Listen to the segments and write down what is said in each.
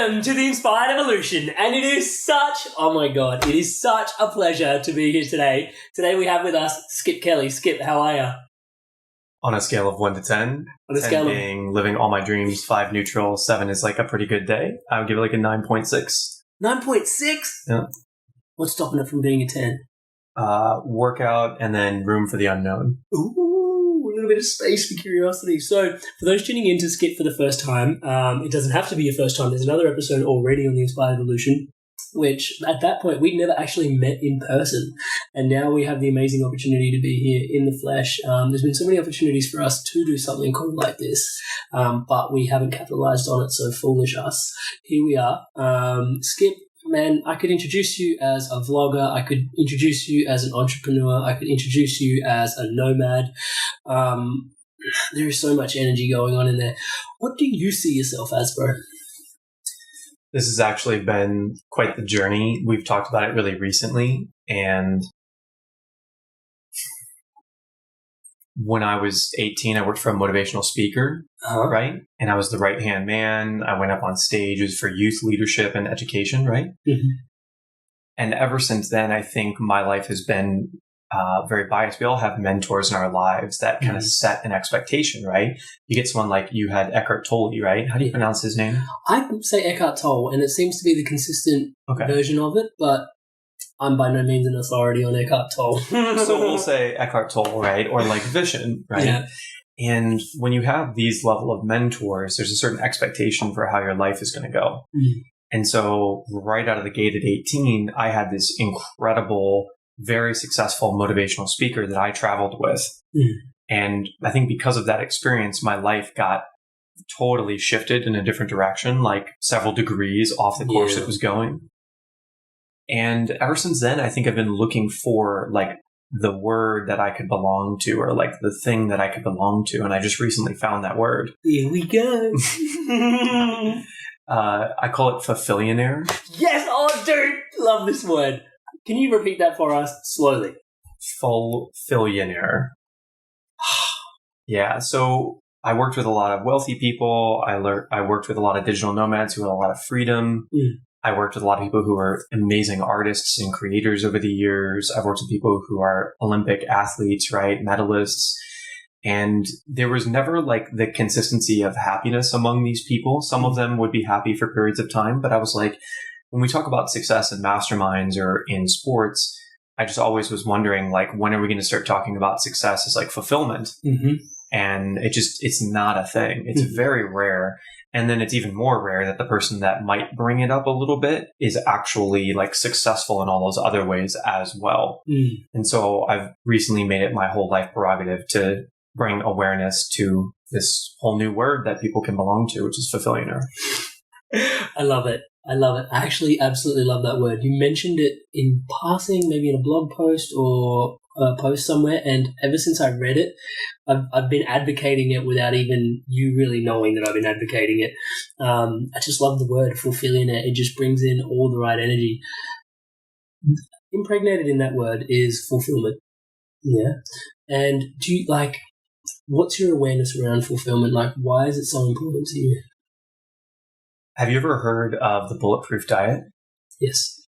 Welcome to the Inspired Evolution, and it is such a pleasure to be here today. Today we have with us Skip Kelly. Skip, how are you? On a scale of 1 to 10, On a 10 scale being living all my dreams, 5 neutral, 7 is like a pretty good day. I would give it like a 9.6. 9.6? Yeah. What's stopping it from being a 10? Workout and then room for the unknown. Ooh, a little bit of space for curiosity. So, for those tuning in to Skip for the first time, it doesn't have to be your first time. There's another episode already on the Inspired Evolution, which at that point we'd never actually met in person. And now we have the amazing opportunity to be here in the flesh. There's been so many opportunities for us to do something cool like this, but we haven't capitalized on it, so foolish us. Here we are. Skip, man, I could introduce you as a vlogger. I could introduce you as an entrepreneur. I could introduce you as a nomad. There is so much energy going on in there. What do you see yourself as, bro? This has actually been quite the journey. We've talked about it really recently. And when I was 18, I worked for a motivational speaker, right? And I was the right-hand man. I went up on stage. It was for youth leadership and education, right? Mm-hmm. And ever since then, I think my life has been very biased. We all have mentors in our lives that kind of set an expectation, right? You get someone like you had Eckhart Tolle, right? How do you pronounce his name? I say Eckhart Tolle, and it seems to be the consistent version of it, but I'm by no means an authority on Eckhart Tolle. So we'll say Eckhart Tolle, right? Or like Vision, right? Yeah. And when you have these level of mentors, there's a certain expectation for how your life is going to go. Mm. And so right out of the gate at 18, I had this incredible, very successful motivational speaker that I traveled with. Mm. And I think because of that experience, my life got totally shifted in a different direction, like several degrees off the course it was going. And ever since then, I think I've been looking for like the word that I could belong to, or like the thing that I could belong to. And I just recently found that word. Here we go. I call it Fulfillionaire. Yes! Oh, dude! Love this word. Can you repeat that for us slowly? Fulfillionaire. Yeah. So I worked with a lot of wealthy people. I worked with a lot of digital nomads who had a lot of freedom. Mm. I worked with a lot of people who are amazing artists and creators over the years. I've worked with people who are Olympic athletes, right? Medalists. And there was never like the consistency of happiness among these people. Some of them would be happy for periods of time, but I was like, when we talk about success in masterminds or in sports, I just always was wondering, like, when are we going to start talking about success as like fulfillment? Mm-hmm. And it's not a thing. It's very rare. And then it's even more rare that the person that might bring it up a little bit is actually like successful in all those other ways as well. Mm. And so I've recently made it my whole life prerogative to bring awareness to this whole new word that people can belong to, which is Fulfillionaire. I love it. I actually absolutely love that word. You mentioned it in passing, maybe in a blog post or a post somewhere, and ever since I read it, I've been advocating it without even you really knowing that I've been advocating it. I just love the word Fulfillionaire. It just brings in all the right energy. Impregnated in that word is fulfillment. Yeah. And do you what's your awareness around fulfillment? Like, why is it so important to you? Have you ever heard of the bulletproof diet? Yes.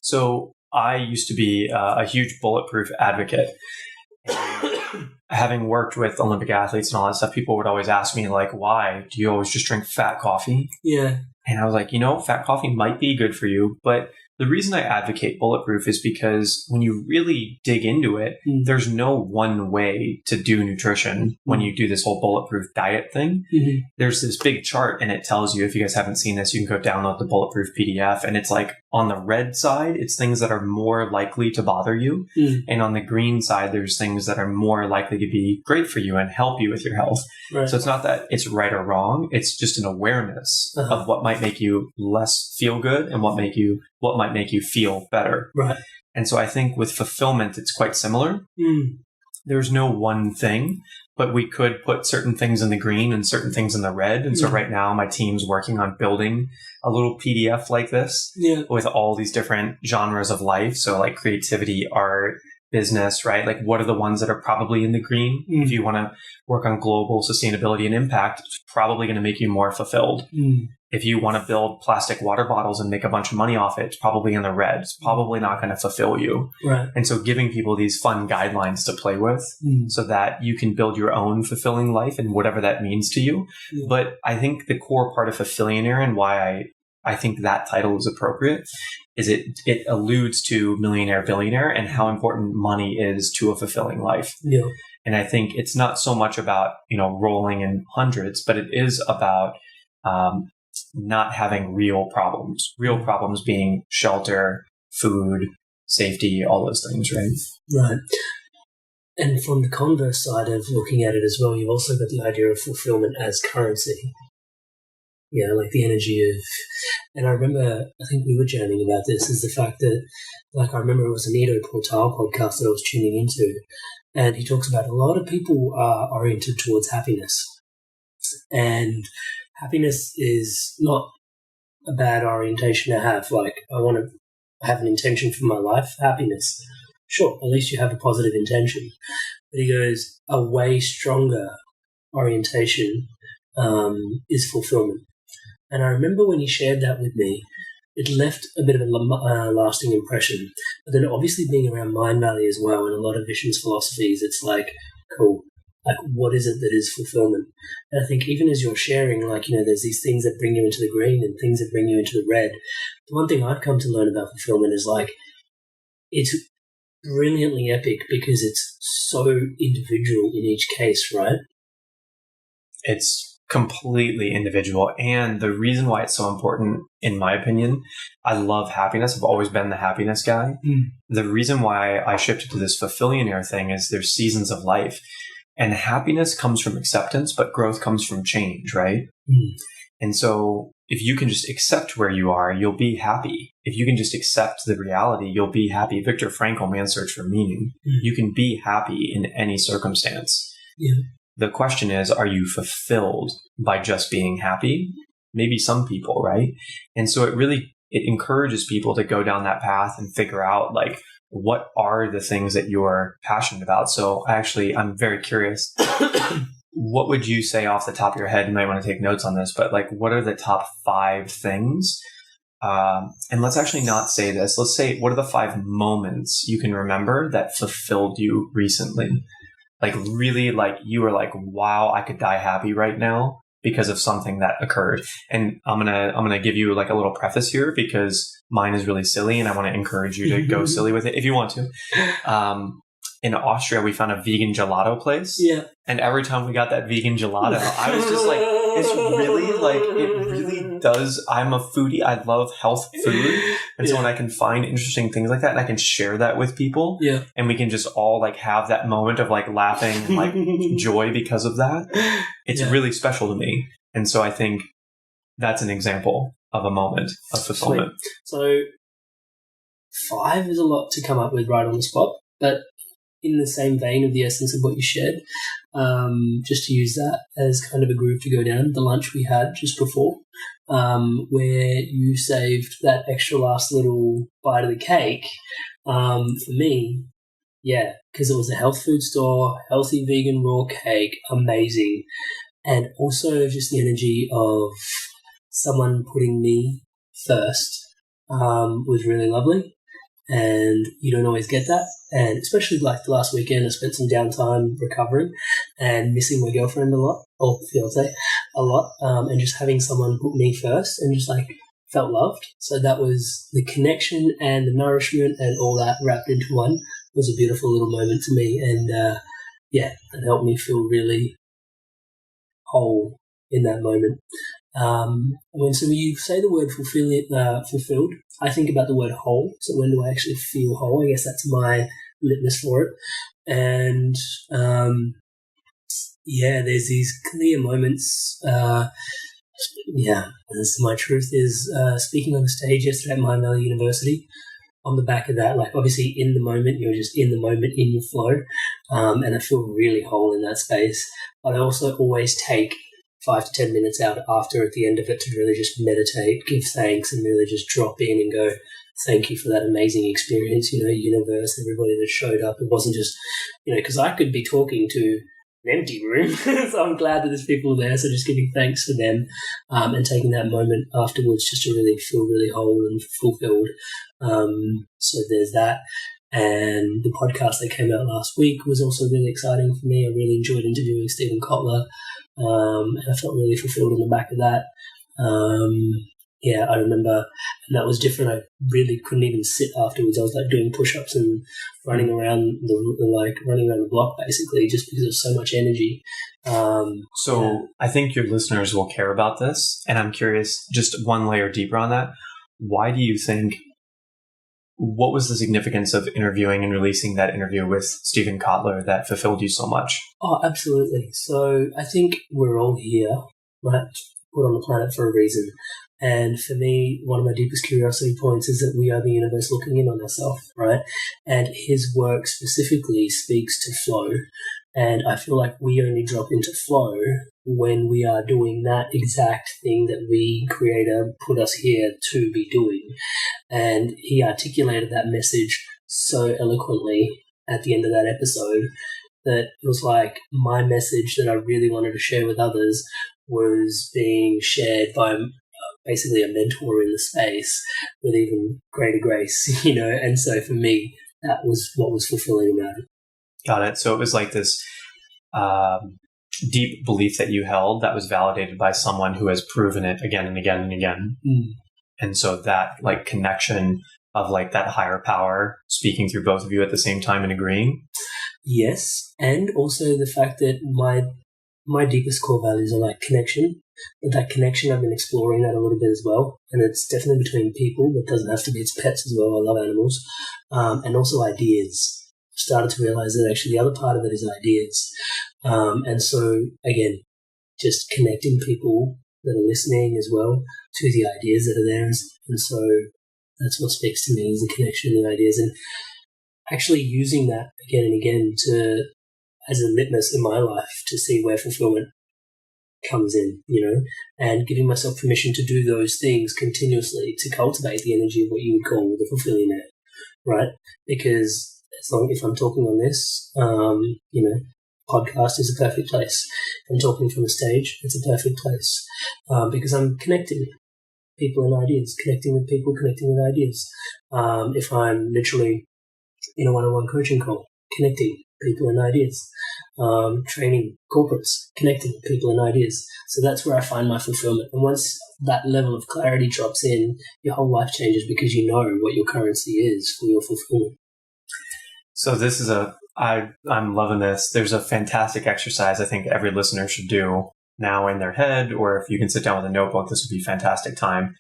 So I used to be a huge bulletproof advocate. And having worked with Olympic athletes and all that stuff, people would always ask me, like, why do you always just drink fat coffee? Yeah. And I was like, fat coffee might be good for you, but the reason I advocate bulletproof is because when you really dig into it, there's no one way to do nutrition when you do this whole bulletproof diet thing. Mm-hmm. There's this big chart and it tells you, if you guys haven't seen this, you can go download the bulletproof PDF, and it's like on the red side, it's things that are more likely to bother you. Mm-hmm. And on the green side, there's things that are more likely to be great for you and help you with your health. Right. So it's not that it's right or wrong. It's just an awareness of what might make you less feel good and what might make you feel better. Right. And so I think with fulfillment, it's quite similar. Mm. There's no one thing, but we could put certain things in the green and certain things in the red. And so right now my team's working on building a little PDF like this with all these different genres of life. So like creativity, art, business, right? Like what are the ones that are probably in the green? If you want to work on global sustainability and impact, it's probably going to make you more fulfilled. If you want to build plastic water bottles and make a bunch of money off it, it's probably in the red. It's probably not going to fulfill you. Right. And so giving people these fun guidelines to play with so that you can build your own fulfilling life and whatever that means to you. But I think the core part of Fulfillionaire and why I think that title is appropriate is it alludes to millionaire, billionaire and how important money is to a fulfilling life. Yeah. And I think it's not so much about, rolling in hundreds, but it is about not having real problems being shelter, food, safety, all those things, right? Right. And from the converse side of looking at it as well, you've also got the idea of fulfillment as currency. Like the energy of, and I remember, I think we were jamming about this, is the fact that, I remember it was a Nito Portal podcast that I was tuning into, and he talks about a lot of people are oriented towards happiness. And happiness is not a bad orientation to have. I want to have an intention for my life, happiness. Sure, at least you have a positive intention. But he goes, a way stronger orientation is fulfillment. And I remember when he shared that with me, it left a bit of a lasting impression. But then obviously being around Mindvalley as well and a lot of visions philosophies, it's cool. What is it that is fulfillment? And I think even as you're sharing, there's these things that bring you into the green and things that bring you into the red. The one thing I've come to learn about fulfillment is it's brilliantly epic because it's so individual in each case, right? It's completely individual. And the reason why it's so important, in my opinion, I love happiness. I've always been the happiness guy. The reason why I shifted to this Fulfillionaire thing is there's seasons of life. And happiness comes from acceptance, but growth comes from change, right? And so if you can just accept where you are, you'll be happy. If you can just accept the reality, you'll be happy. Viktor Frankl, Man's Search for Meaning. You can be happy in any circumstance. Yeah. The question is, are you fulfilled by just being happy? Maybe some people, right? And so it encourages people to go down that path and figure out what are the things that you're passionate about. So I'm very curious. What would you say off the top of your head? You might want to take notes on this, but what are the top 5 things? And let's actually not say this. Let's say, what are the 5 moments you can remember that fulfilled you recently? Really, you were wow, I could die happy right now because of something that occurred. And I'm gonna give you a little preface here because mine is really silly and I want to encourage you to go silly with it if you want to. In Austria, we found a vegan gelato place. Yeah. And every time we got that vegan gelato, I was just it's really it really does. I'm a foodie. I love health food. And so when I can find interesting things like that and I can share that with people and we can just all have that moment of laughing and joy because of that, it's really special to me. And so I think that's an example of a moment of fulfillment. Sweet. So 5 is a lot to come up with right on the spot, but in the same vein of the essence of what you shared, just to use that as kind of a groove to go down, the lunch we had just before, where you saved that extra last little bite of the cake, for me, because it was a health food store, healthy vegan raw cake, amazing, and also just the energy of someone putting me first was really lovely. And you don't always get that. And especially the last weekend, I spent some downtime recovering and missing my girlfriend a lot, or fiance a lot, and just having someone put me first and just felt loved. So that was the connection and the nourishment and all that wrapped into one was a beautiful little moment to me. And it helped me feel really whole in that moment. So when you say the word fulfilled, I think about the word whole. So when do I actually feel whole? I guess that's my litmus for it. And there's these clear moments. This my truth is speaking on the stage yesterday at Mindvalley University. On the back of that, obviously in the moment, you're just in the moment in your flow, and I feel really whole in that space. But I also always take 5 to 10 minutes out after at the end of it to really just meditate, give thanks, and really just drop in and go, thank you for that amazing experience, universe, everybody that showed up. It wasn't just, because I could be talking to an empty room. So I'm glad that there's people there. So just giving thanks for them and taking that moment afterwards just to really feel really whole and fulfilled. So there's that. And the podcast that came out last week was also really exciting for me. I really enjoyed interviewing Stephen Kotler, and I felt really fulfilled on the back of that. I remember, and that was different. I really couldn't even sit afterwards. I was like doing push-ups and running around the block basically, just because of so much energy. I think your listeners will care about this, and I'm curious, just one layer deeper on that. Why do you think? What was the significance of interviewing and releasing that interview with Stephen Kotler that fulfilled you so much? Oh, absolutely. So I think we're all here, right? Put on the planet for a reason. And for me, one of my deepest curiosity points is that we are the universe looking in on ourselves, right? And his work specifically speaks to flow. And I feel like we only drop into flow when we are doing that exact thing that the Creator put us here to be doing. And he articulated that message so eloquently at the end of that episode that it was like my message that I really wanted to share with others was being shared by basically a mentor in the space with even greater grace, And so for me, that was what was fulfilling about it. Got it. So it was like this deep belief that you held that was validated by someone who has proven it again and again and again. And so that like connection of like that higher power speaking through both of you at the same time and agreeing. Yes. And also the fact that my deepest core values are like connection. But that connection, I've been exploring that a little bit as well. And it's definitely between people, but it doesn't have to be. It's pets as well. I love animals. And also ideas. I started to realize that actually the other part of it is ideas. And so, again, just connecting people that are listening as well to the ideas that are there. And so that's what speaks to me is the connection and the ideas. And actually using that again and again as a litmus in my life to see where fulfillment comes in, and giving myself permission to do those things continuously to cultivate the energy of what you would call the Fulfillionaire, right? Because if I'm talking on this, podcast is a perfect place. If I'm talking from a stage, it's a perfect place because I'm connecting people and ideas, connecting with people, connecting with ideas. If I'm literally in a one-on-one coaching call, connecting people and ideas, training corporates, connecting people and ideas. So that's where I find my fulfillment. And once that level of clarity drops in, your whole life changes because you know what your currency is for your fulfillment. So this is I'm loving this. There's a fantastic exercise I think every listener should do now in their head, or if you can sit down with a notebook, this would be a fantastic time.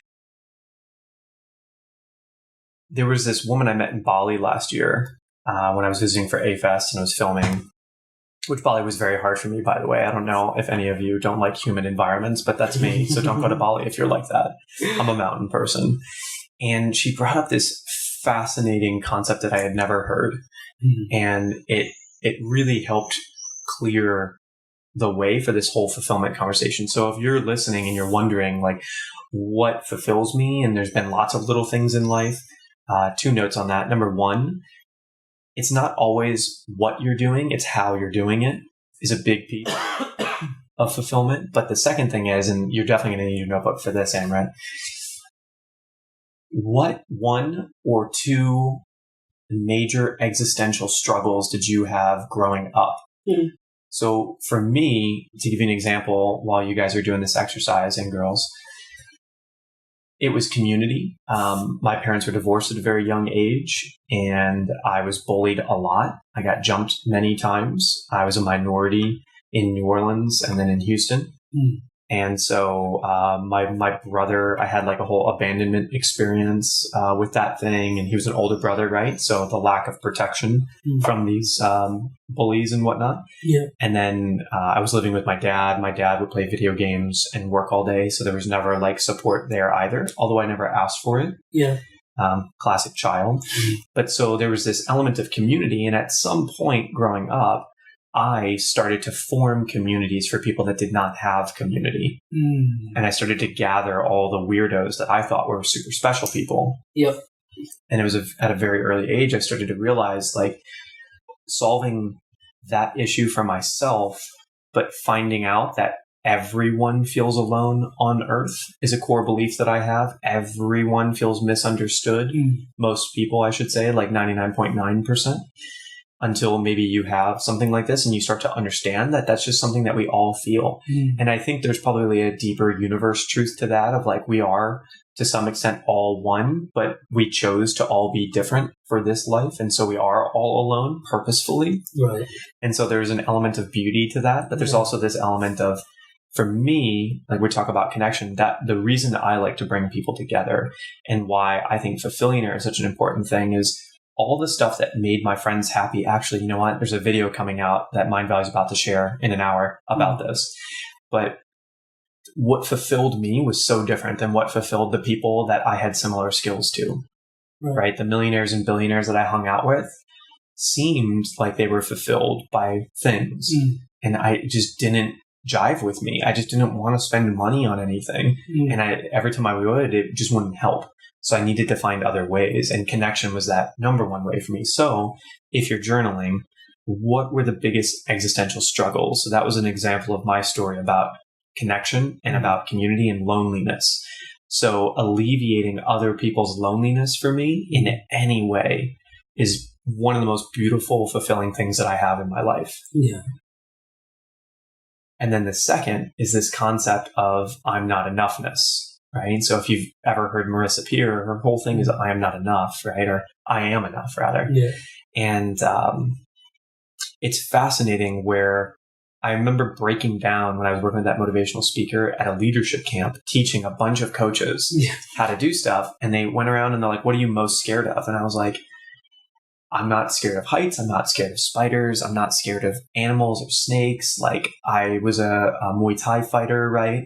There was this woman I met in Bali last year when I was visiting for A-Fest and I was filming, which Bali was very hard for me, by the way. I don't know if any of you don't like humid environments, but that's me. So don't go to Bali if you're like that. I'm a mountain person. And she brought up this fascinating concept that I had never heard. And it really helped clear the way for this whole fulfillment conversation. So if you're listening and you're wondering like what fulfills me, and there's been lots of little things in life, 2 notes on that. Number 1, it's not always what you're doing, it's how you're doing it is a big piece of fulfillment. But the second thing is, and you're definitely going to need a notebook for this, Amrit, what 1 or 2 major existential struggles did you have growing up? So for me, to give you an example, while you guys are doing this exercise and girls, it was community. My parents were divorced at a very young age, and I was bullied a lot. I got jumped many times. I was a minority in New Orleans and then in Houston. And so my brother, I had like a whole abandonment experience with that thing. And he was an older brother, right? So the lack of protection from these bullies and whatnot. Yeah. And then I was living with my dad. My dad would play video games and work all day. So there was never like support there either, although I never asked for it. Yeah. Classic child. But so there was this element of community. And at some point growing up, I started to form communities for people that did not have community. And I started to gather all the weirdos that I thought were super special people. Yep. And it was at a very early age, I started to realize like solving that issue for myself, but finding out that everyone feels alone on Earth is a core belief that I have. Everyone feels misunderstood. Most people, I should say, like 99.9%. Until maybe you have something like this and you start to understand that that's just something that we all feel. And I think there's probably a deeper universe truth to that of like we are to some extent all one, but we chose to all be different for this life. And so we are all alone purposefully. Right. And so there's an element of beauty to that, but there's also this element of, for me, like we talk about connection, that the reason that I like to bring people together and why I think Fulfillionaire is such an important thing is all the stuff that made my friends happy. Actually, you know what? There's a video coming out that Mindvalley is about to share in an hour about this. But what fulfilled me was so different than what fulfilled the people that I had similar skills to, right? The millionaires and billionaires that I hung out with seemed like they were fulfilled by things. And I just didn't jive with me. I just didn't want to spend money on anything. And every time I would, it just wouldn't help. So I needed to find other ways, and connection was that number one way for me. So if you're journaling, what were the biggest existential struggles? So that was an example of my story about connection and about community and loneliness. So alleviating other people's loneliness for me in any way is one of the most beautiful, fulfilling things that I have in my life. Yeah. And then the second is this concept of I'm not enoughness. Right. So if you've ever heard Marissa Peer, her whole thing is I am not enough, right? Or I am enough, rather. Yeah. And it's fascinating where I remember breaking down when I was working with that motivational speaker at a leadership camp, teaching a bunch of coaches how to do stuff. And they went around and they're like, what are you most scared of? And I was like, I'm not scared of heights. I'm not scared of spiders. I'm not scared of animals or snakes. Like I was a Muay Thai fighter, right?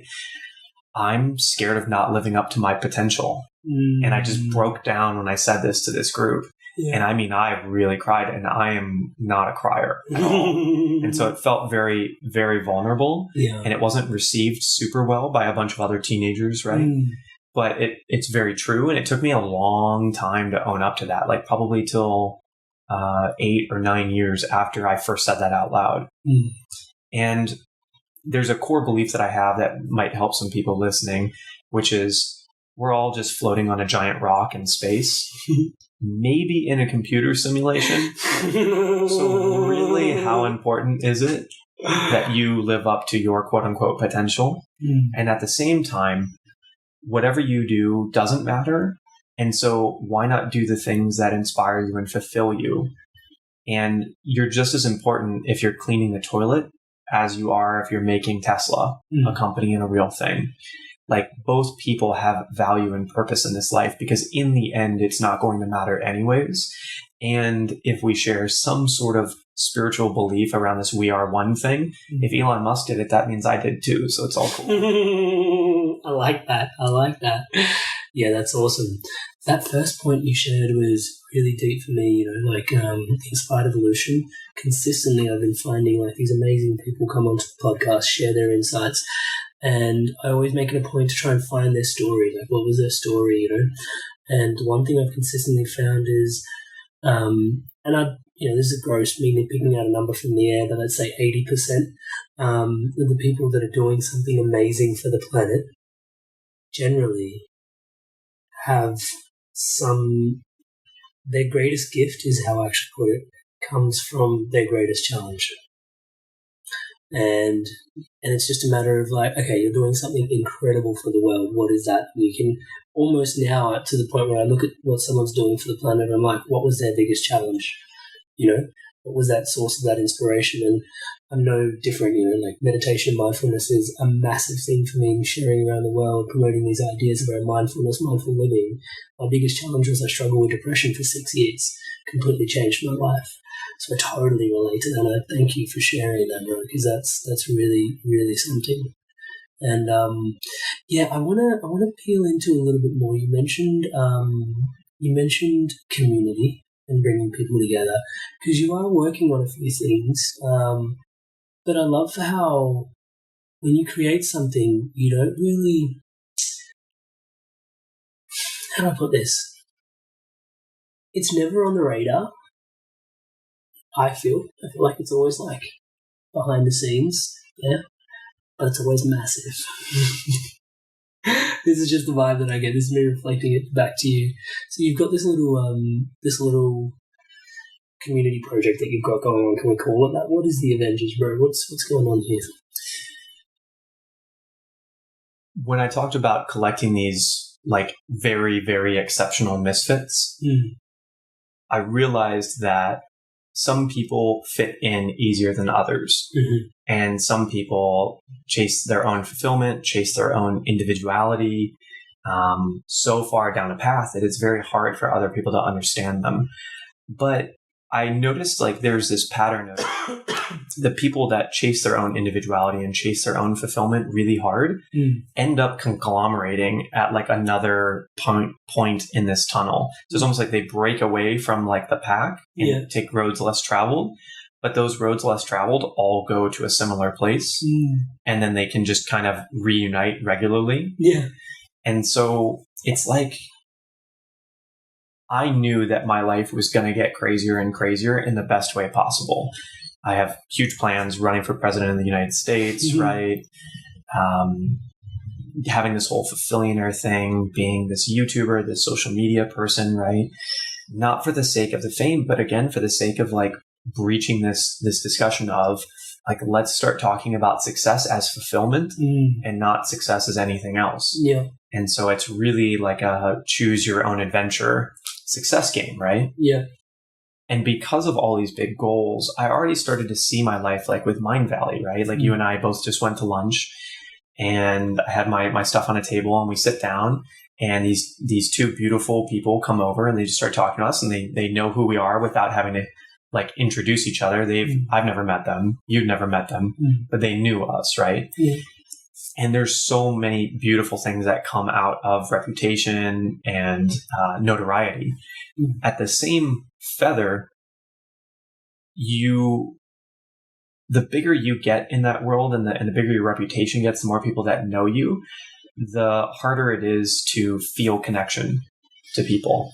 I'm scared of not living up to my potential. And I just broke down when I said this to this group. And I mean, I really cried, and I am not a crier at all. And so it felt very, very vulnerable. And it wasn't received super well by a bunch of other teenagers, right? But it's very true. And it took me a long time to own up to that, like probably till 8 or 9 years after I first said that out loud. And there's a core belief that I have that might help some people listening, which is we're all just floating on a giant rock in space, maybe in a computer simulation. So really, how important is it that you live up to your quote unquote potential? And at the same time, whatever you do doesn't matter. And so why not do the things that inspire you and fulfill you? And you're just as important if you're cleaning the toilet as you are if you're making Tesla, a company and a real thing. Like both people have value and purpose in this life because in the end, it's not going to matter anyways. And if we share some sort of spiritual belief around this we are one thing, if Elon Musk did it, that means I did too. So it's all cool. I like that. Yeah, that's awesome. That first point you shared was really deep for me, like Inspired Evolution. Consistently, I've been finding like these amazing people come onto the podcast, share their insights, and I always make it a point to try and find their story, like what was their story, And one thing I've consistently found is, this is gross, me picking out a number from the air, but I'd say 80% of the people that are doing something amazing for the planet generally have their greatest gift is how I actually put it, comes from their greatest challenge. And it's just a matter of like, okay, you're doing something incredible for the world. What is that? You can almost now to the point where I look at what someone's doing for the planet, I'm like, what was their biggest challenge? What was that source of that inspiration? And I'm no different, like meditation, mindfulness is a massive thing for me, sharing around the world, promoting these ideas around mindfulness, mindful living. My biggest challenge was I struggled with depression for 6 years, completely changed my life. So I totally relate to that. And I thank you for sharing that, bro, because that's really, really something. And I wanna peel into a little bit more. You mentioned community. and bringing people together, because you are working on a few things. But I love how when you create something, you don't really, how do I put this? It's never on the radar. I feel like it's always like behind the scenes, yeah, but it's always massive. This is just the vibe that I get. This is me reflecting it back to you. So you've got this little community project that you've got going on. Can we call it that? What is the Avengers, bro? What's going on here? When I talked about collecting these like very, very exceptional misfits, I realized that some people fit in easier than others. Mm-hmm. And some people chase their own fulfillment, chase their own individuality, so far down a path that it's very hard for other people to understand them. But I noticed like there's this pattern of the people that chase their own individuality and chase their own fulfillment really hard end up conglomerating at like another point in this tunnel. So it's almost like they break away from like the pack and take roads less traveled. But those roads less traveled all go to a similar place. And then they can just kind of reunite regularly. Yeah. And so it's like I knew that my life was going to get crazier and crazier in the best way possible. I have huge plans running for president of the United States, right? Having this whole Fulfillionaire thing, being this YouTuber, this social media person, right? Not for the sake of the fame, but again, for the sake of like breaching this discussion of like, let's start talking about success as fulfillment and not success as anything else. Yeah. And so it's really like a choose your own adventure success game, right? Yeah. And because of all these big goals, I already started to see my life like with Mindvalley, right? Like you and I both just went to lunch and I had my stuff on a table and we sit down and these two beautiful people come over and they just start talking to us and they know who we are without having to like introduce each other. I've never met them. You've never met them, but they knew us, right? Yeah. And there's so many beautiful things that come out of reputation and notoriety. At the same feather, the bigger you get in that world and the bigger your reputation gets, the more people that know you, the harder it is to feel connection to people.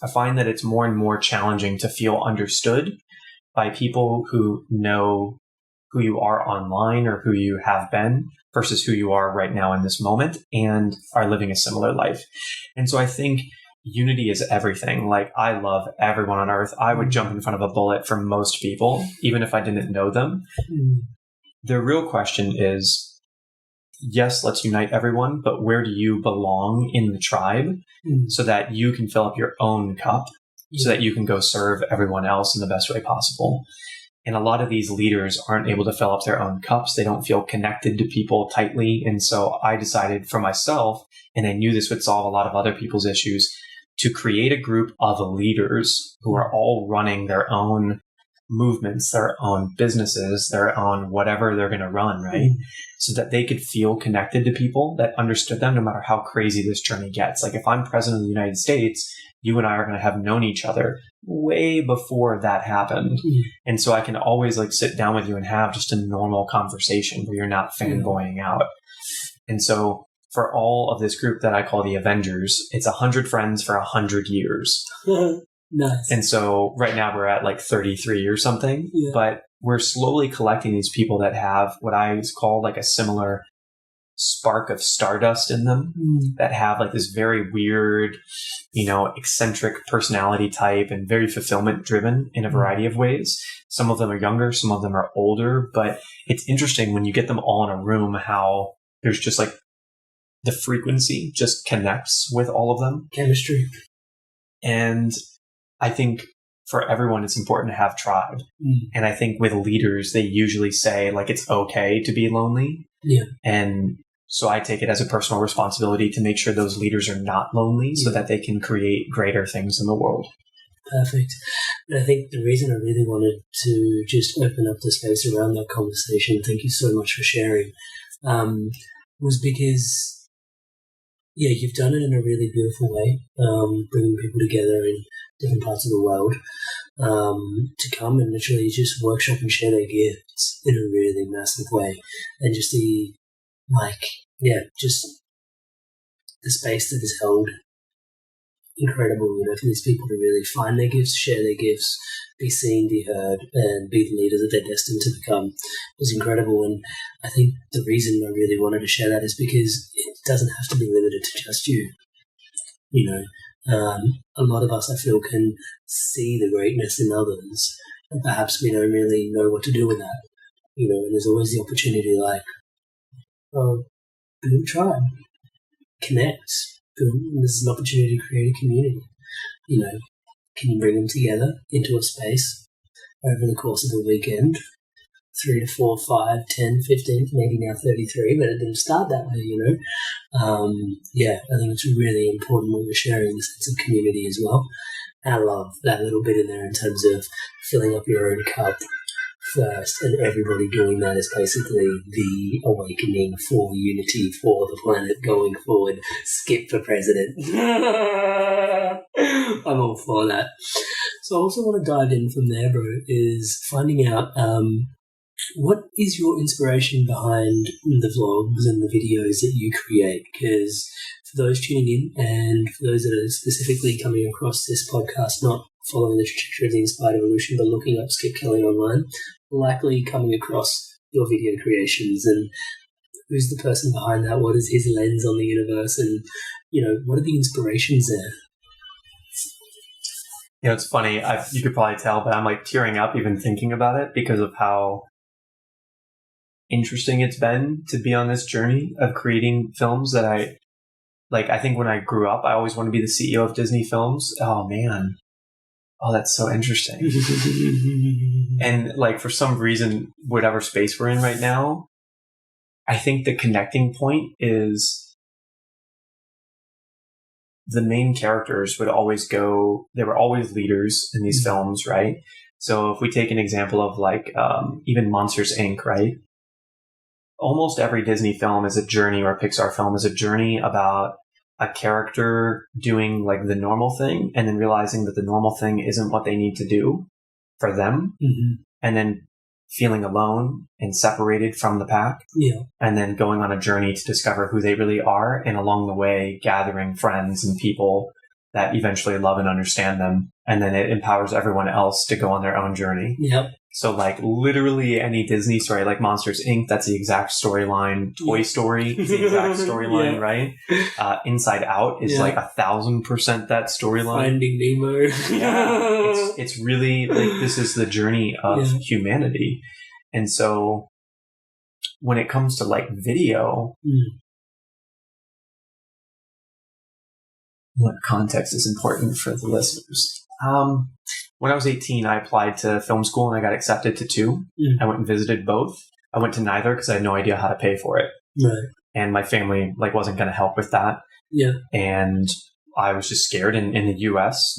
I find that it's more and more challenging to feel understood by people who know who you are online or who you have been versus who you are right now in this moment and are living a similar life. And so I think unity is everything. Like I love everyone on earth. I would jump in front of a bullet for most people, even if I didn't know them. The real question is, yes, let's unite everyone, but where do you belong in the tribe so that you can fill up your own cup so that you can go serve everyone else in the best way possible? And a lot of these leaders aren't able to fill up their own cups. They don't feel connected to people tightly. And so I decided for myself, and I knew this would solve a lot of other people's issues, to create a group of leaders who are all running their own movements, their own businesses, their own whatever they're going to run, right? So that they could feel connected to people that understood them no matter how crazy this journey gets. Like if I'm president of the United States, you and I are going to have known each other way before that happened. And so I can always like sit down with you and have just a normal conversation where you're not fanboying out. And so for all of this group that I call the Avengers, it's 100 friends for 100 years. Nice. And so right now we're at like 33 or something, but we're slowly collecting these people that have what I call like a similar spark of stardust in them, that have like this very weird, eccentric personality type and very fulfillment driven in a variety of ways. Some of them are younger, some of them are older, but it's interesting when you get them all in a room, how there's just like the frequency just connects with all of them. Chemistry. And I think for everyone, it's important to have tribe. And I think with leaders, they usually say like, it's okay to be lonely. Yeah. And so I take it as a personal responsibility to make sure those leaders are not lonely so that they can create greater things in the world. Perfect. And I think the reason I really wanted to just open up the space around that conversation, thank you so much for sharing, was because you've done it in a really beautiful way, bringing people together and different parts of the world, to come and literally just workshop and share their gifts in a really massive way. And just just the space that is held, incredible, for these people to really find their gifts, share their gifts, be seen, be heard, and be the leaders that they're destined to become was incredible. And I think the reason I really wanted to share that is because it doesn't have to be limited to just you. A lot of us, I feel, can see the greatness in others, and perhaps we don't really know what to do with that. And there's always the opportunity, build a tribe, connect. This is an opportunity to create a community. Can you bring them together into a space over the course of a weekend? 3 to 4, 5, 10, 15, maybe now 33, but it didn't start that way, I think it's really important when you're sharing the sense of community as well. I love that little bit in there in terms of filling up your own cup first, and everybody doing that is basically the awakening for unity for the planet going forward. Skip for president. I'm all for that. So I also want to dive in from there, bro, is finding out what is your inspiration behind the vlogs and the videos that you create? Because for those tuning in and for those that are specifically coming across this podcast, not following the trajectory of the Inspired Evolution, but looking up Skip Kelly online, likely coming across your video creations and who's the person behind that? What is his lens on the universe? And, what are the inspirations there? It's funny. You could probably tell, but I'm tearing up even thinking about it because of how interesting it's been to be on this journey of creating films that I think when I grew up, I always wanted to be the CEO of Disney Films. Oh, man. Oh, that's so interesting. And for some reason, whatever space we're in right now, I think the connecting point is the main characters they were always leaders in these films, right? So if we take an example of even Monsters, Inc., right? Almost every Disney film is a journey, or a Pixar film is a journey about a character doing the normal thing and then realizing that the normal thing isn't what they need to do for them. Mm-hmm. And then feeling alone and separated from the pack. Yeah. And then going on a journey to discover who they really are. And along the way, gathering friends and people that eventually love and understand them. And then it empowers everyone else to go on their own journey. Yep. So literally any Disney story, like Monsters, Inc., that's the exact storyline. Toy Story is the exact storyline, right? Inside Out is 1,000% that storyline. Finding Nemo. Yeah. It's really this is the journey of humanity. And so when it comes to video, what context is important for the listeners? When I was 18, I applied to film school and I got accepted to 2. I went and visited both. I went to neither because I had no idea how to pay for it. Right. And my family wasn't going to help with that. Yeah. And I was just scared. And in the US,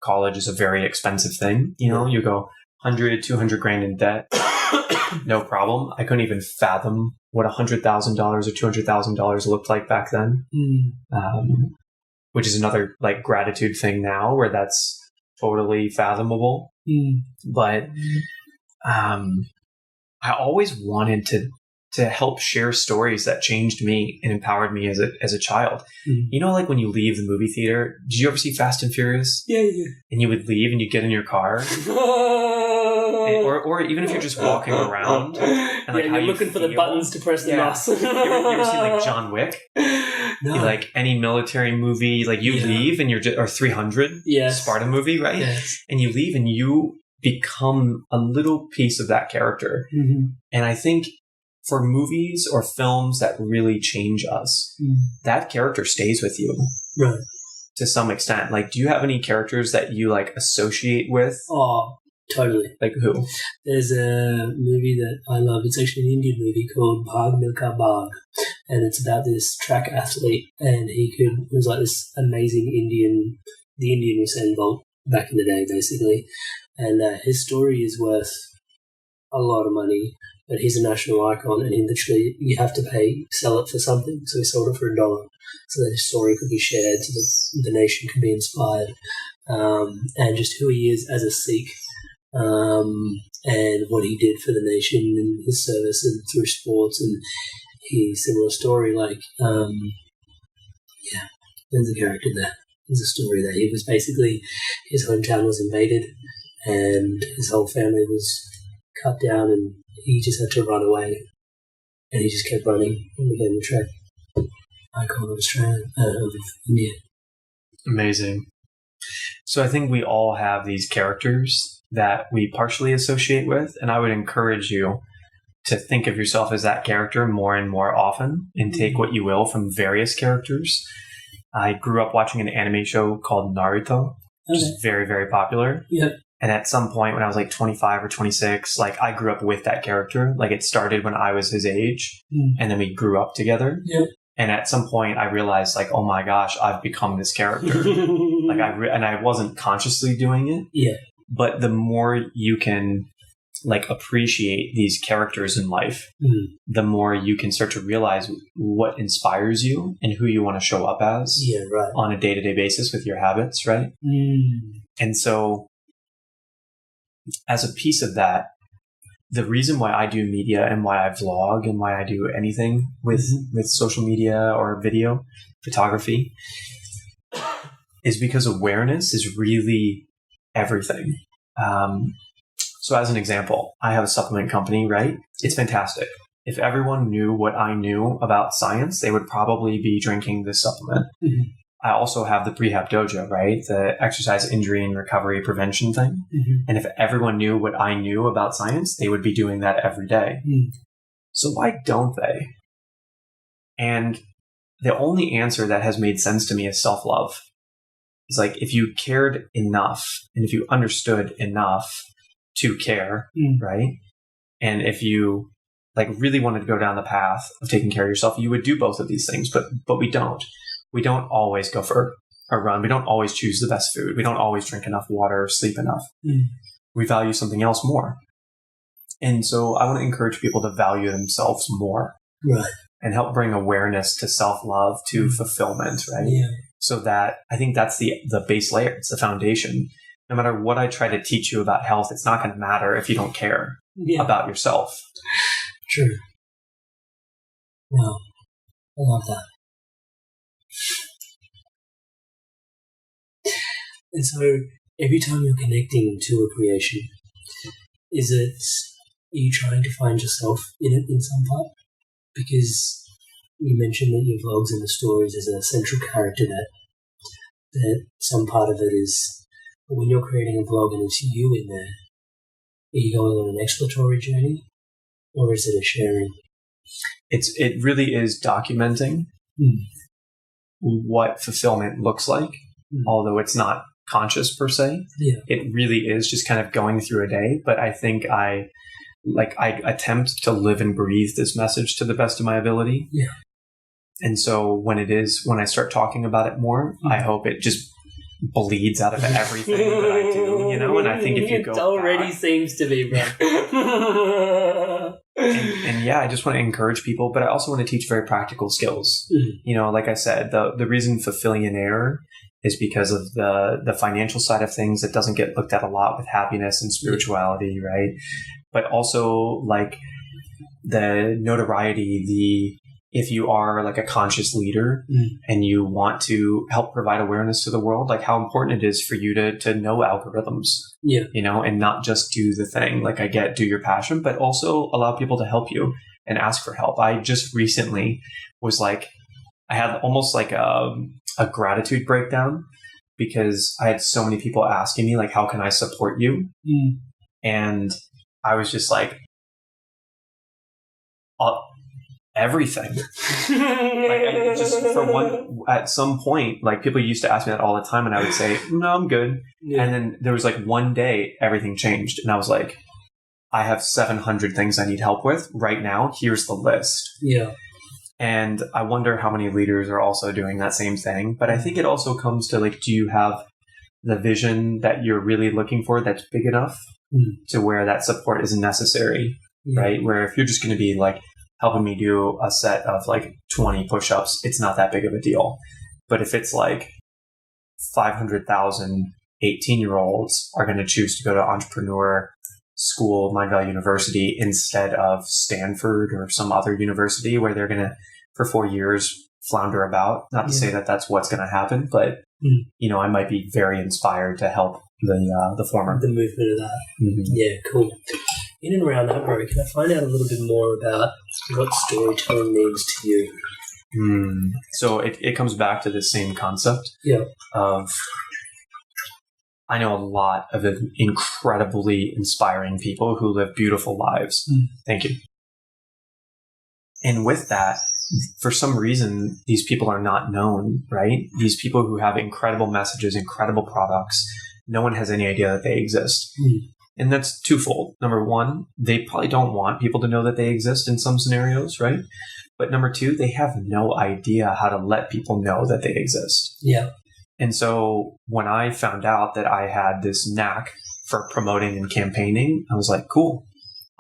college is a very expensive thing. You go 100, 200 grand in debt. No problem. I couldn't even fathom what $100,000 or $200,000 looked like back then. Which is another gratitude thing now where that's totally fathomable. But I always wanted to help share stories that changed me and empowered me as a child. When you leave the movie theater, did you ever see Fast and Furious? Yeah. And you would leave and you'd get in your car. Or even if you're just walking around and you're looking for the buttons to press the mouse. You ever see John Wick? No. Any military movie, you leave and you're just, or 300, Sparta movie, right? Yes. And you leave and you become a little piece of that character. Mm-hmm. And I think for movies or films that really change us, that character stays with you. Right. To some extent. Do you have any characters that you associate with? Oh, totally. Who? There's a movie that I love. It's actually an Indian movie called Bhag Milkha Bhag. And it's about this track athlete. And it was this amazing the Indian Usain Bolt back in the day, basically. And his story is worth a lot of money. But he's a national icon, and you have to sell it for something. So he sold it for $1, so that his story could be shared, so that the nation could be inspired. and just who he is as a Sikh, and what he did for the nation and his service and through sports, and his similar story. There's a character there. There's a story there. He was basically, his hometown was invaded and his whole family was cut down and he just had to run away. And he just kept running and became the track icon of Australia, of India. Amazing. So I think we all have these characters that we partially associate with, and I would encourage you to think of yourself as that character more and more often and take what you will from various characters. I grew up watching an anime show called Naruto, which is very, very popular. Yep. And at some point when I was like 25 or 26, like I grew up with that character. Like it started when I was his age and then we grew up together. Yep. And at some point I realized like, oh my gosh, I've become this character. Like and I wasn't consciously doing it. Yeah. But the more you can like appreciate these characters in life, the more you can start to realize what inspires you and who you want to show up as on a day-to-day basis with your habits, right? And so as a piece of that, the reason why I do media and why I vlog and why I do anything with social media or video photography is because awareness is really everything. So as an example, I have a supplement company, right? It's fantastic. If everyone knew what I knew about science, they would probably be drinking this supplement. I also have the Prehab Dojo, right? The exercise injury and recovery prevention thing. And if everyone knew what I knew about science, they would be doing that every day. So why don't they? And the only answer that has made sense to me is self-love. It's like if you cared enough and if you understood enough to care, right? And if you like really wanted to go down the path of taking care of yourself, you would do both of these things, but we don't. We don't always go for a run. We don't always choose the best food. We don't always drink enough water or sleep enough. We value something else more. And so I want to encourage people to value themselves more. Right. And help bring awareness to self-love, to fulfillment, right? Yeah. So that I think that's the base layer. It's the foundation. No matter what I try to teach you about health, it's not going to matter if you don't care about yourself. True. Wow. I love that. And so every time you're connecting to a creation, are you trying to find yourself in it in some part? Because you mentioned that your vlogs and the stories is a central character that some part of it is, but when you're creating a vlog and it's you in there, are you going on an exploratory journey or is it a sharing? It really is documenting what fulfillment looks like, although it's not conscious per se. Yeah. It really is just kind of going through a day. But I think I attempt to live and breathe this message to the best of my ability. Yeah. And so when I start talking about it more, I hope it just bleeds out of everything that I do, and I think if you go it already back, seems to be, bro. and yeah, I just want to encourage people, but I also want to teach very practical skills. Like I said, the reason Fulfillionaire is because of the financial side of things that doesn't get looked at a lot with happiness and spirituality, right? But also like the notoriety, if you are like a conscious leader and you want to help provide awareness to the world, like how important it is for you to know algorithms, and not just do the thing. Like I get, do your passion, but also allow people to help you and ask for help. I just recently was like, I had almost like a gratitude breakdown because I had so many people asking me like, how can I support you? And I was just like, everything. At some point, like people used to ask me that all the time and I would say, no, I'm good. Yeah. And then there was like one day everything changed and I was like, I have 700 things I need help with right now. Here's the list. Yeah. And I wonder how many leaders are also doing that same thing. But I think it also comes to like, do you have the vision that you're really looking for that's big enough to where that support isn't necessary, right? Where if you're just going to be like helping me do a set of like 20 push-ups, it's not that big of a deal. But if it's like 500,000 18-year-olds are going to choose to go to entrepreneur school, Mindvalley University, instead of Stanford or some other university where they're going to, for 4 years, flounder about. Not to say that that's what's going to happen, but, I might be very inspired to help the former. The movement of that. Mm-hmm. Yeah, cool. In and around that, bro, can I find out a little bit more about what storytelling means to you? So it comes back to the same concept of, I know a lot of incredibly inspiring people who live beautiful lives. Thank you. And with that, for some reason, these people are not known, right? These people who have incredible messages, incredible products, no one has any idea that they exist. And that's twofold. Number one, they probably don't want people to know that they exist in some scenarios, right? But number two, they have no idea how to let people know that they exist. Yeah. And so when I found out that I had this knack for promoting and campaigning, I was like, cool.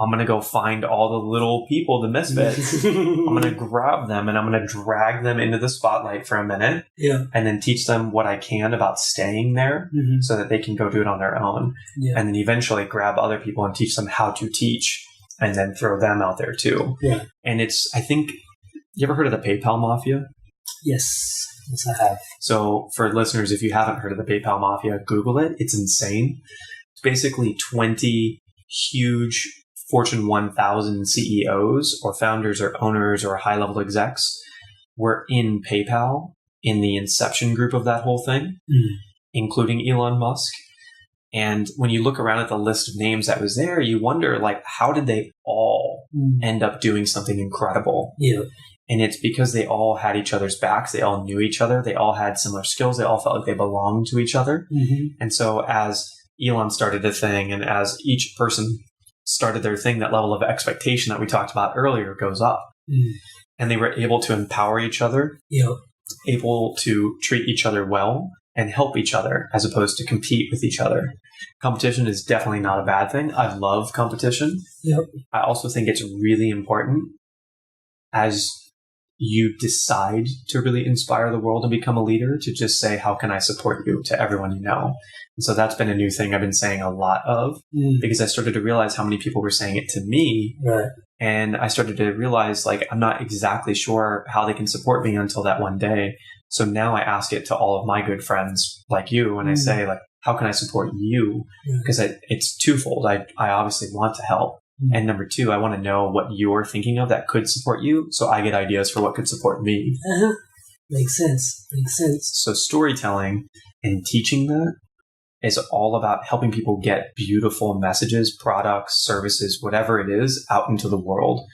I'm going to go find all the little people, the misfits. I'm going to grab them and I'm going to drag them into the spotlight for a minute. Yeah. And then teach them what I can about staying there so that they can go do it on their own. Yeah. And then eventually grab other people and teach them how to teach and then throw them out there too. Yeah. And I think, you ever heard of the PayPal Mafia? Yes. Yes, I have. So for listeners, if you haven't heard of the PayPal Mafia, Google it. It's insane. It's basically 20 huge Fortune 1000 CEOs or founders or owners or high-level execs were in PayPal in the inception group of that whole thing, including Elon Musk. And when you look around at the list of names that was there, you wonder, like, how did they all end up doing something incredible? Yeah. And it's because they all had each other's backs. They all knew each other. They all had similar skills. They all felt like they belonged to each other. And so as Elon started a thing and as each person started their thing, that level of expectation that we talked about earlier goes up. And they were able to empower each other, able to treat each other well and help each other as opposed to compete with each other. Competition is definitely not a bad thing. I love competition. I also think it's really important as you decide to really inspire the world and become a leader to just say, how can I support you to everyone you know? And so that's been a new thing I've been saying a lot of because I started to realize how many people were saying it to me. Right. And I started to realize, like, I'm not exactly sure how they can support me until that one day. So now I ask it to all of my good friends like you. And I say, like, how can I support you? Because it's twofold. I obviously want to help. And number two, I want to know what you're thinking of that could support you. So I get ideas for what could support me. Makes sense. So storytelling and teaching that is all about helping people get beautiful messages, products, services, whatever it is, out into the world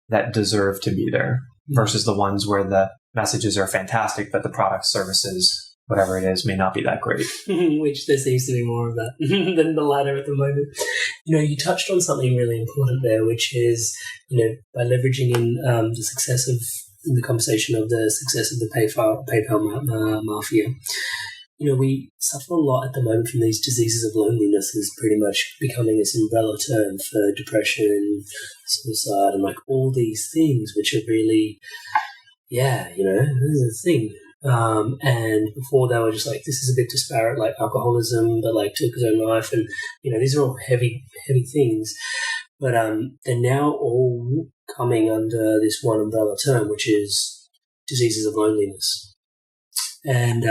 that deserve to be there versus the ones where the messages are fantastic, but the products, services, whatever it is, may not be that great. Which there seems to be more of that than the latter at the moment. You touched on something really important there, which is, by leveraging in the conversation of the success of the PayPal Mafia. We suffer a lot at the moment from these diseases of loneliness is pretty much becoming this umbrella term for depression, suicide, and like all these things, which are really, this is a thing. And before they were just like, this is a bit disparate, like alcoholism, but like took his own life. And, these are all heavy things. But they're now all coming under this one umbrella term, which is diseases of loneliness. And,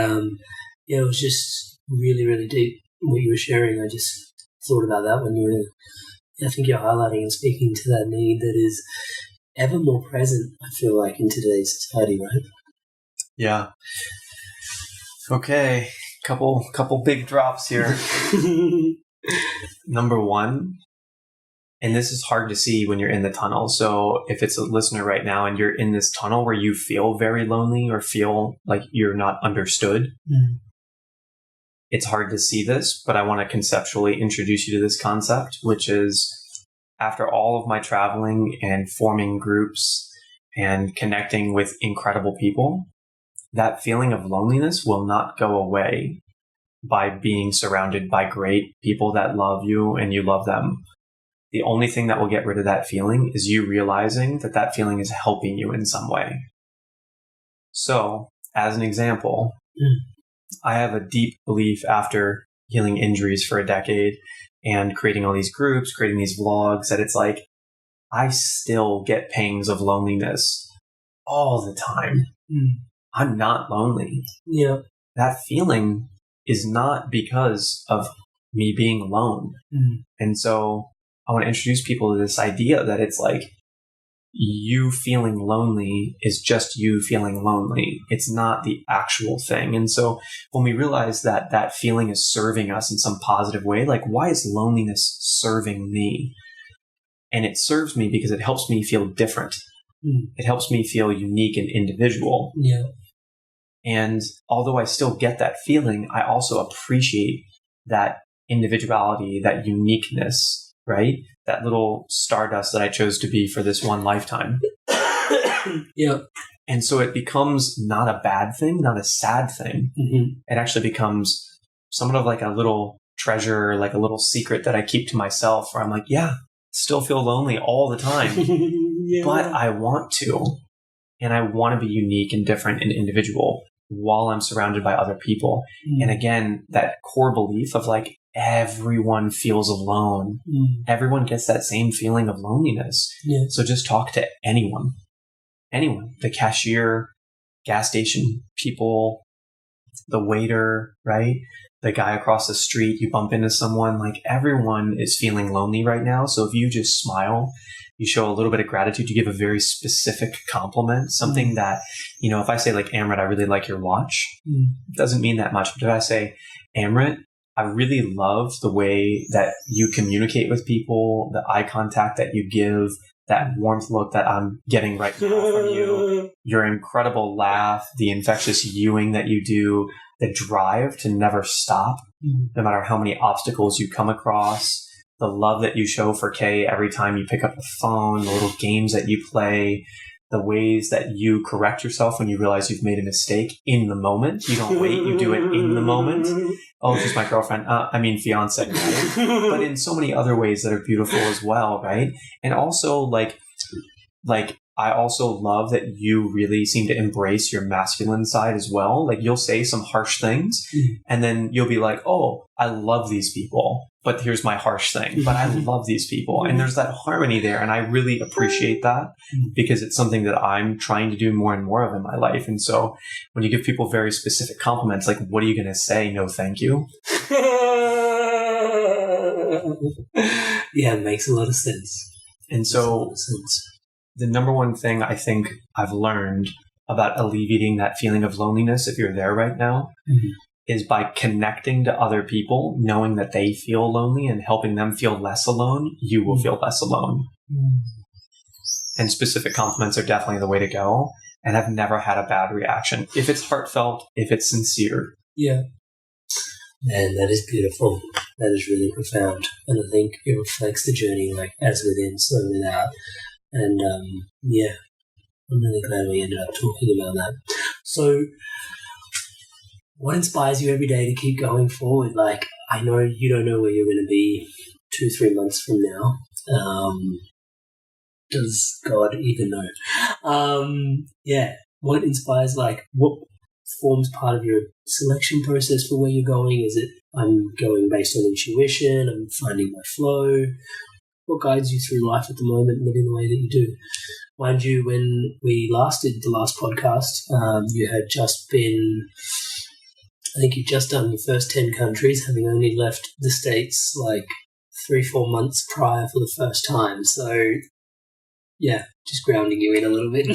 it was just really, really deep what you were sharing. I just thought about that when I think you're highlighting and speaking to that need that is ever more present, I feel like, in today's society, right? Yeah. Okay. Couple big drops here. Number one, and this is hard to see when you're in the tunnel. So if it's a listener right now and you're in this tunnel where you feel very lonely or feel like you're not understood, it's hard to see this, but I want to conceptually introduce you to this concept, which is after all of my traveling and forming groups and connecting with incredible people, that feeling of loneliness will not go away by being surrounded by great people that love you and you love them. The only thing that will get rid of that feeling is you realizing that that feeling is helping you in some way. So, as an example, I have a deep belief after healing injuries for a decade and creating all these groups, creating these vlogs, that it's like, I still get pangs of loneliness all the time. I'm not lonely. Yeah. That feeling is not because of me being alone. And so I want to introduce people to this idea that it's like, you feeling lonely is just you feeling lonely. It's not the actual thing. And so when we realize that that feeling is serving us in some positive way, like, why is loneliness serving me? And it serves me because it helps me feel different. It helps me feel unique and individual. Yeah. And although I still get that feeling, I also appreciate that individuality, that uniqueness, right? That little stardust that I chose to be for this one lifetime. Yeah. And so it becomes not a bad thing, not a sad thing. It actually becomes somewhat of like a little treasure, like a little secret that I keep to myself, where I'm like, yeah, still feel lonely all the time, but I want to. And I want to be unique and different and individual while I'm surrounded by other people. And again, that core belief of like, everyone feels alone. Everyone gets that same feeling of loneliness. So just talk to anyone, the cashier, gas station people, the waiter, right? The guy across the street, you bump into someone, like, everyone is feeling lonely right now. So if you just smile, you show a little bit of gratitude, you give a very specific compliment, something that, if I say like, Amrit, I really like your watch, it doesn't mean that much. But if I say, Amrit, I really love the way that you communicate with people, the eye contact that you give, that warmth look that I'm getting right now from you, your incredible laugh, the infectious youing that you do, the drive to never stop, no matter how many obstacles you come across, the love that you show for Kay every time you pick up the phone, the little games that you play, the ways that you correct yourself when you realize you've made a mistake in the moment. You don't wait, you do it in the moment. Oh, she's my girlfriend. Fiance, right? But in so many other ways that are beautiful as well, right? And also, like I also love that you really seem to embrace your masculine side as well. Like, you'll say some harsh things and then you'll be like, oh, I love these people, but here's my harsh thing, but I love these people. And there's that harmony there. And I really appreciate that because it's something that I'm trying to do more and more of in my life. And so when you give people very specific compliments, like, what are you going to say? No, thank you. Yeah, it makes a lot of sense. And so the number one thing I think I've learned about alleviating that feeling of loneliness, if you're there right now, is by connecting to other people, knowing that they feel lonely and helping them feel less alone, you will feel less alone. And specific compliments are definitely the way to go. And I've never had a bad reaction. If it's heartfelt, if it's sincere. Yeah. Man, that is beautiful. That is really profound. And I think it reflects the journey, like, as within, so without. And, I'm really glad we ended up talking about that. So, what inspires you every day to keep going forward? Like, I know you don't know where you're going to be 2-3 months from now. Does God even know? What inspires, like, what forms part of your selection process for where you're going? Is it, I'm going based on intuition, I'm finding my flow? What guides you through life at the moment, living the way that you do? Mind you, when we last did the last podcast, you had just been, I think you'd just done your first 10 countries, having only left the States like 3-4 months prior for the first time. So, yeah, just grounding you in a little bit.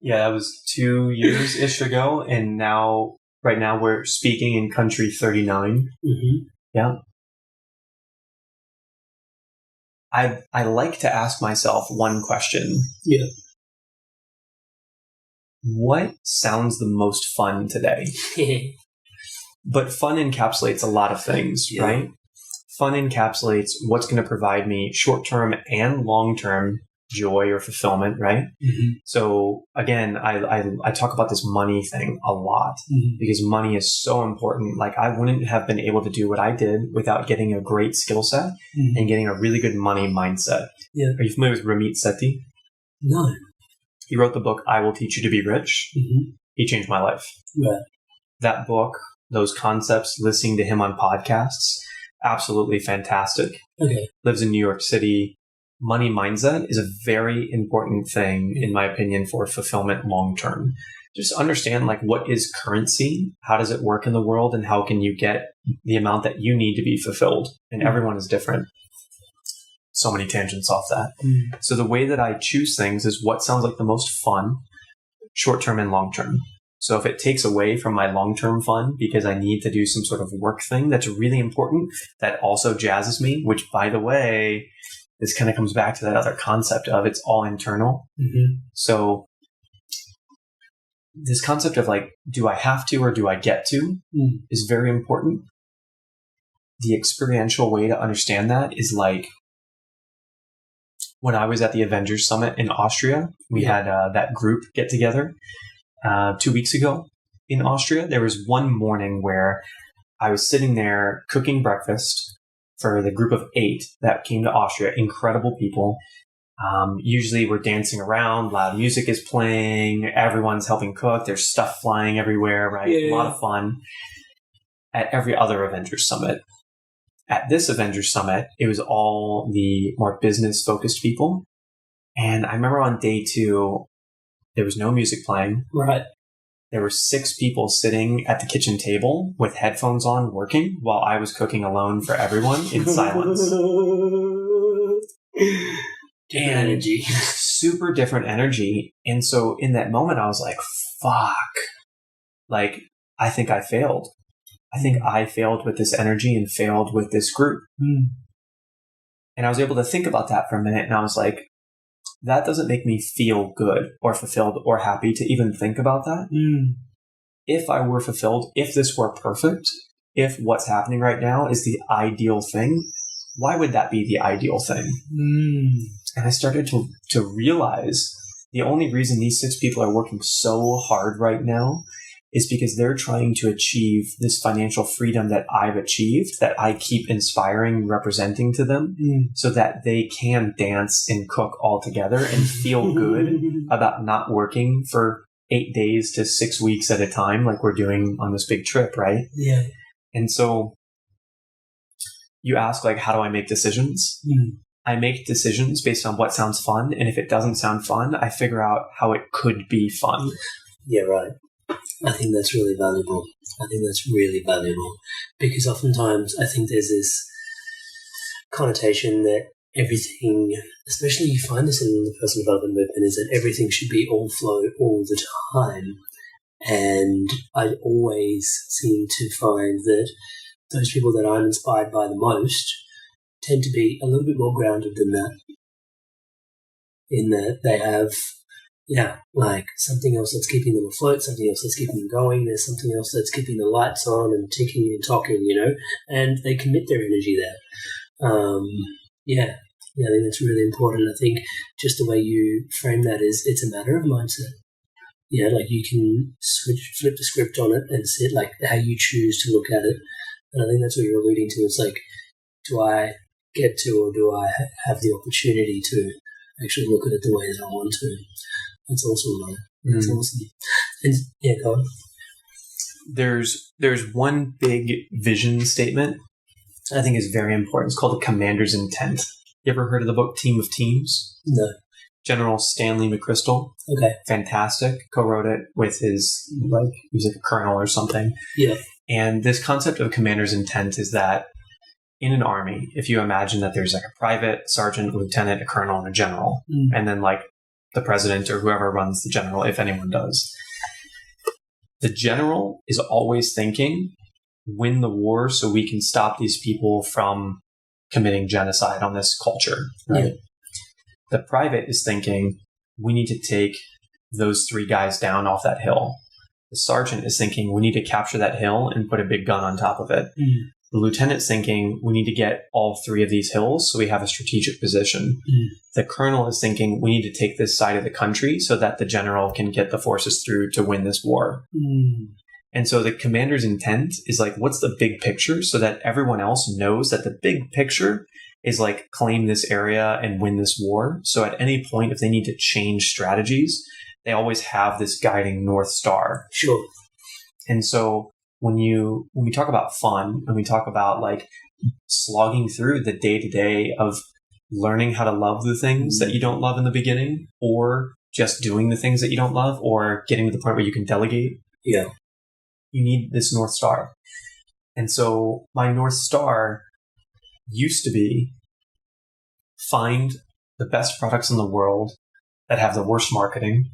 Yeah, that was 2 years-ish ago, and right now we're speaking in country 39. Yeah. I like to ask myself one question. Yeah. What sounds the most fun today? But fun encapsulates a lot of things, right? Fun encapsulates what's going to provide me short-term and long-term joy or fulfillment, right? So again, I talk about this money thing a lot because money is so important. Like, I wouldn't have been able to do what I did without getting a great skill set and getting a really good money mindset. Yeah. Are you familiar with Amrit Sandhu? No. He wrote the book, I Will Teach You to Be Rich. He changed my life. Right. That book those concepts, listening to him on podcasts, absolutely fantastic. Okay. Lives in New York City. Money mindset is a very important thing, in my opinion, for fulfillment long term. Just understand like what is currency, how does it work in the world, and how can you get the amount that you need to be fulfilled. And everyone is different. So many tangents off that. So the way that I choose things is what sounds like the most fun, short term and long term. So if it takes away from my long term fun because I need to do some sort of work thing that's really important, that also jazzes me, which by the way, this kind of comes back to that other concept of it's all internal. So this concept of like, do I have to or do I get to is very important. The experiential way to understand that is like when I was at the Avengers Summit in Austria, we had that group get together 2 weeks ago in Austria. There was one morning where I was sitting there cooking breakfast for the group of 8 that came to Austria. Incredible people. Usually we're dancing around, loud music is playing, everyone's helping cook, there's stuff flying everywhere, right? A lot of fun at every other Avengers Summit. At this Avengers Summit, it was all the more business-focused people. And I remember on day 2, there was no music playing. Right. There were 6 people sitting at the kitchen table with headphones on working while I was cooking alone for everyone in silence. Different energy. Super different energy. And so in that moment, I was like, fuck. Like, I think I failed. I think I failed with this energy and failed with this group. And I was able to think about that for a minute. And I was like, that doesn't make me feel good or fulfilled or happy to even think about that. If I were fulfilled, if this were perfect, if what's happening right now is the ideal thing, why would that be the ideal thing? And I started to realize the only reason these 6 people are working so hard right now is because they're trying to achieve this financial freedom that I've achieved, that I keep inspiring and representing to them so that they can dance and cook all together and feel good about not working for 8 days to 6 weeks at a time like we're doing on this big trip, right? Yeah. And so you ask, like, how do I make decisions? I make decisions based on what sounds fun. And if it doesn't sound fun, I figure out how it could be fun. Yeah, right. I think that's really valuable. Because oftentimes I think there's this connotation that everything, especially you find this in the personal development movement, is that everything should be all flow all the time. And I always seem to find that those people that I'm inspired by the most tend to be a little bit more grounded than that, in that they have, like something else that's keeping them afloat, something else that's keeping them going, there's something else that's keeping the lights on and ticking and talking, and they commit their energy there. I think that's really important. I think just the way you frame that is, it's a matter of mindset. Like you can flip the script on it and see it like how you choose to look at it. And I think that's what you're alluding to. It's like, do I get to, or do I have the opportunity to actually look at it the way that I want to? That's awesome, man. That's awesome. And go on. There's one big vision statement I think is very important. It's called the Commander's Intent. You ever heard of the book Team of Teams? No. General Stanley McChrystal. Okay. Fantastic. Co-wrote it with his, he was like a colonel or something. Yeah. And this concept of commander's intent is that in an army, if you imagine that there's like a private, sergeant, lieutenant, a colonel, and a general, and then like the president or whoever runs the general, if anyone does, the general is always thinking, win the war so we can stop these people from committing genocide on this culture, right? Yeah. The private is thinking, we need to take those 3 guys down off that hill. The sergeant is thinking, we need to capture that hill and put a big gun on top of it. The lieutenant's thinking, we need to get all 3 of these hills so we have a strategic position. The colonel is thinking, we need to take this side of the country so that the general can get the forces through to win this war. And so the commander's intent is like, what's the big picture so that everyone else knows that the big picture is like claim this area and win this war. So at any point, if they need to change strategies, they always have this guiding North Star. Sure. And so when we talk about fun and we talk about like slogging through the day-to-day of learning how to love the things that you don't love in the beginning, or just doing the things that you don't love, or getting to the point where you can delegate. Yeah. You need this North Star. And so my North Star used to be find the best products in the world that have the worst marketing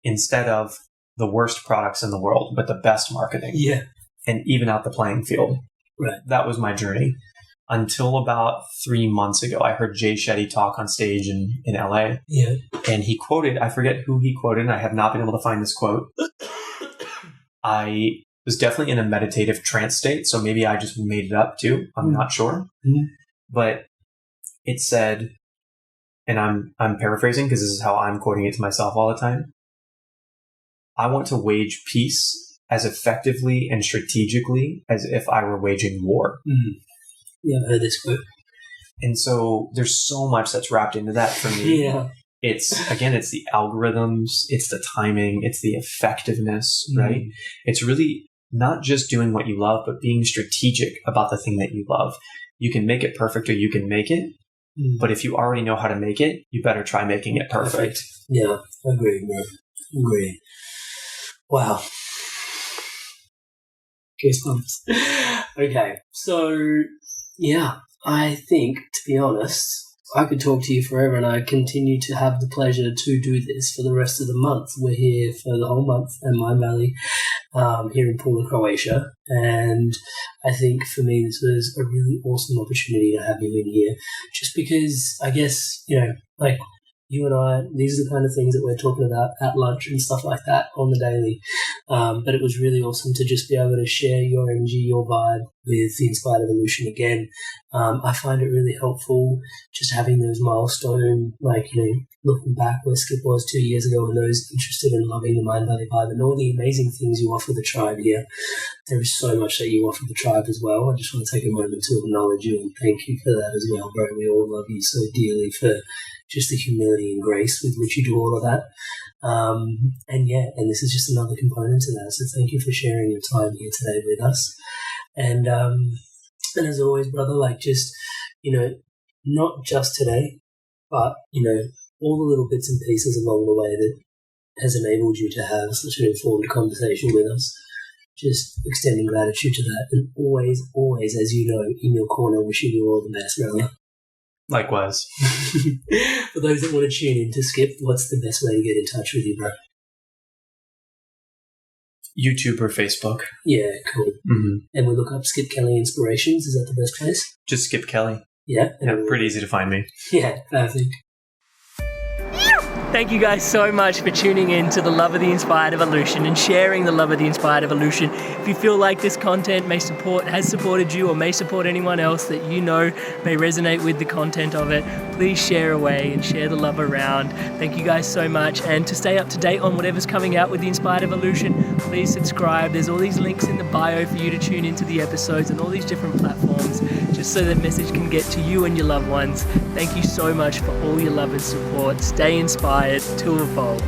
instead of the worst products in the world, but the best marketing. Yeah. And even out the playing field. Right. That was my journey. Until about 3 months ago, I heard Jay Shetty talk on stage in LA. Yeah. And he quoted, I forget who he quoted, and I have not been able to find this quote. I was definitely in a meditative trance state, so maybe I just made it up too. I'm not sure. Mm-hmm. But it said, and I'm paraphrasing because this is how I'm quoting it to myself all the time. I want to wage peace as effectively and strategically as if I were waging war. Mm-hmm. Yeah, I heard this quote. And so there's so much that's wrapped into that for me. Yeah. It's the algorithms, it's the timing, it's the effectiveness, right? It's really not just doing what you love, but being strategic about the thing that you love. You can make it perfect or you can make it. But if you already know how to make it, you better try making it perfect. Yeah, agree, man. Agree. Wow. Goosebumps. Okay, so yeah, I think, to be honest, I could talk to you forever, and I continue to have the pleasure to do this for the rest of the month. We're here for the whole month in Mindvalley, here in Pula, Croatia, and I think for me this was a really awesome opportunity to have you in here, just because I guess, like you and I, these are the kind of things that we're talking about at lunch and stuff like that on the daily. But it was really awesome to just be able to share your energy, your vibe with the Inspired Evolution again. I find it really helpful just having those milestone, looking back where Skip was 2 years ago and those interested in loving the Mindvalley vibe and all the amazing things you offer the tribe here. There is so much that you offer the tribe as well. I just want to take a moment to acknowledge you and thank you for that as well, bro. We all love you so dearly for just the humility and grace with which you do all of that. And this is just another component to that. So thank you for sharing your time here today with us. And as always, brother, not just today, but, all the little bits and pieces along the way that has enabled you to have such an informed conversation with us. Just extending gratitude to that. And always, always, as you know, in your corner, wishing you all the best, brother. Likewise. For those that want to tune in to Skip, what's the best way to get in touch with you, bro? YouTube or Facebook. Yeah, cool. Mm-hmm. And we look up Skip Kelly Inspirations. Is that the best place? Just Skip Kelly. Yeah. Pretty easy to find me. Yeah, perfect. Thank you guys so much for tuning in to the Love of the Inspired Evolution and sharing the Love of the Inspired Evolution. If you feel like this content has supported you or may support anyone else that you know may resonate with the content of it, please share away and share the love around. Thank you guys so much. And to stay up to date on whatever's coming out with the Inspired Evolution, please subscribe. There's all these links in the bio for you to tune into the episodes and all these different platforms, just so that message can get to you and your loved ones. Thank you so much for all your love and support. Stay inspired to evolve.